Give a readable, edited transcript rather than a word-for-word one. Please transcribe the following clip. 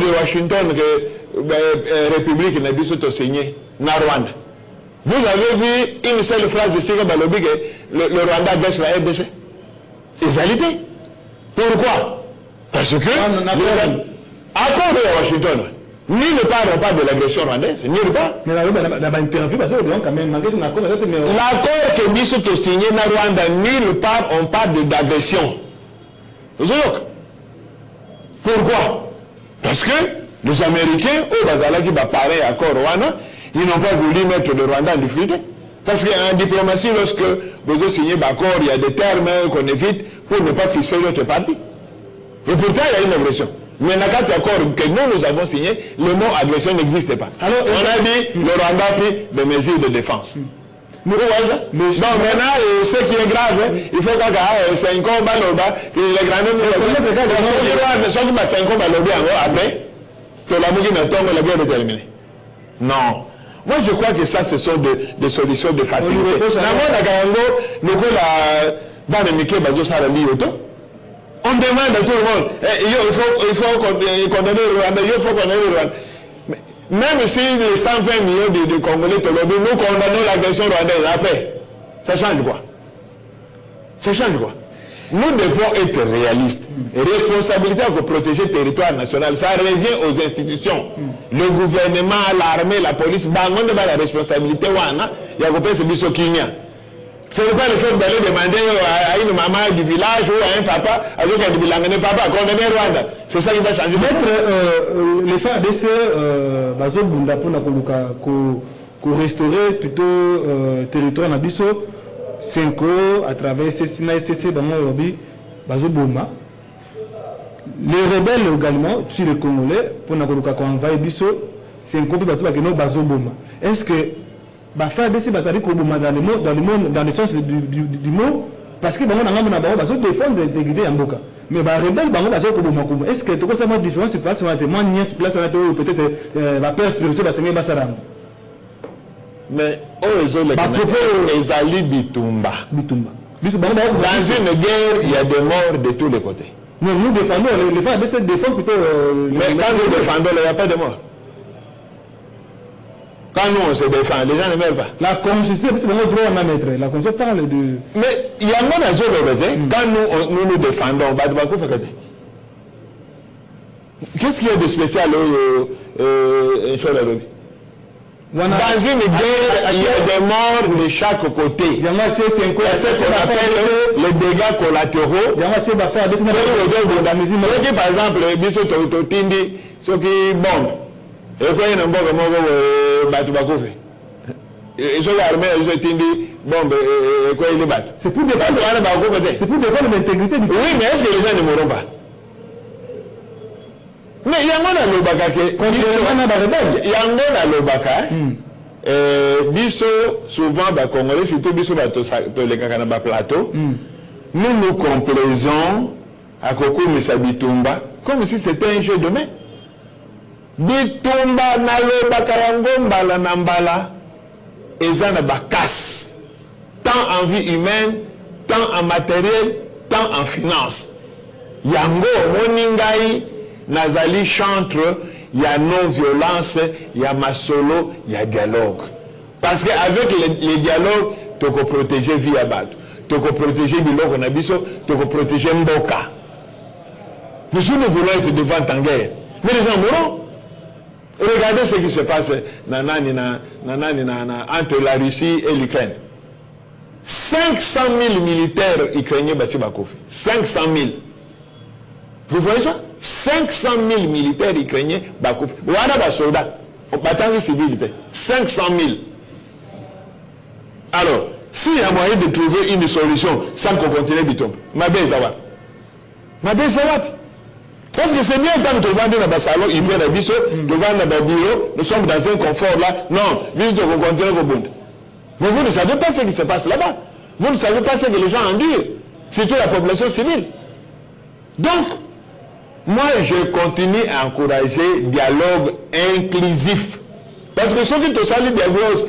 de Washington que République n'a pas signé na Rwanda. Vous avez vu une seule phrase de Sika Balobi que le Rwanda baisse la RDC. Égalité. Pourquoi? Parce que accord de Washington, nulle part on parle de l'agression rwandaise, nulle part. Mais la interview, parce que quand même, l'accord que Bissot a signé na Rwanda, nulle part on parle d'agression. Pourquoi? Parce que les Américains, au Bazala qui va parler à accord Rwanda, ils n'ont pas voulu mettre le Rwanda en difficulté. Parce qu'en diplomatie, lorsque vous avez signé l'accord, il y a des termes qu'on évite pour ne pas fixer l'autre partie. Et pourtant, il y a une agression. Mais dans l'accord que nous avons signé, le mot agression n'existe pas. Alors, on a dit le Rwanda a pris des mesures de défense. Donc maintenant, ce qui est grave, il faut que c'est un combat là-bas, les grands sont comme c'est un combat là-bas après, que la mouille ne tombe, la guerre est terminée. Non. Moi, je crois que ça, ce sont des solutions de facilité. On demande à tout le monde, il faut condamner le Rwanda, il faut condamner le Rwanda. Même si les 120 millions de Congolais, nous condamnons l'agression rwandaise après, ça change quoi? Ça change quoi? Nous devons être réalistes. Responsabilité pour protéger le territoire national, ça revient aux institutions. Le gouvernement, l'armée, la police, on a la responsabilité. Il y a ce biso Kenya. Ce n'est pas le fait d'aller demander à une maman du village ou à un papa, à un papa, condamner Rwanda. C'est ça qui va changer. Les FARDC, pour restaurer plutôt le territoire Nabiso, 5 ans à travers CCC, les rebelles également, sur les Congolais, pour envahir Biso, 5 ans pour est-ce que FARDC dans le sens du mot, parce que défendre l'intégrité en Boka. Mais les rebelles, est-ce que tu as une différence sur place, peut-être la peur spirituelle de la Saram? Mais les alliés Bitumba. Dans une guerre, il y a des morts de tous les côtés. Non, nous défendons, les FARDC défendent plutôt. Mais quand nous défendons, il n'y a pas de morts. Quand nous on se défend, les gens ne meurent pas. La Constitution, c'est vraiment droit à mettre. La Constitution parle de. Mais il y a un moment quand nous défendons, on va devoir faire. Qu'est-ce qu'il y a de spécial dans une guerre, il y a des morts de chaque côté. Il y a ce qu'on appelle les dégâts collatéraux. Par exemple, ceux qui bombent. Et quand il y a un bon c'est pour défendre l'intégrité du pays. Oui, mais est-ce que les gens ne mourront pas? Mais il y a un lobaka il y a un lobaka biso souvent Congolais, surtout biso les plateau, nous nous complaisons à Koko Misa Bitumba comme si c'était un jeu de main. Bitumba na lobaka yango mbala na mbala ezana bakas, tant en vie humaine, tant en matériel, tant en finance. Yango moningai Nazali chantre, il y a non-violence, il y a masolo, il y a dialogue. Parce qu'avec les dialogues, tu peux protéger Via Bato, tu peux protéger Biloko Nabiso, tu peux protéger Mboka. Nous voulons être devant en guerre. Mais les gens mourront. Regardez ce qui se passe entre la Russie et l'Ukraine. 500 000 militaires ukrainiens battus Bakofi. 500 000. Vous voyez ça? 500 000 militaires ukrainiens Bakofi. Voilà des soldats. Battants civils. 500 000. Alors, s'il y a moyen de trouver une solution sans qu'on continue Bitombe, ma belle Zawad. Ma belle Zawad. Parce que c'est bien tant de vendre dans le salon, il prend la biseau, de vendre dans le bureau, nous sommes dans un confort là. Non, vite de vous continuer au bout. Mais vous ne savez pas ce qui se passe là-bas. Vous ne savez pas ce que les gens endurent. Surtout la population civile. Donc, moi je continue à encourager le dialogue inclusif. Parce que ceux qui te saluent dialogue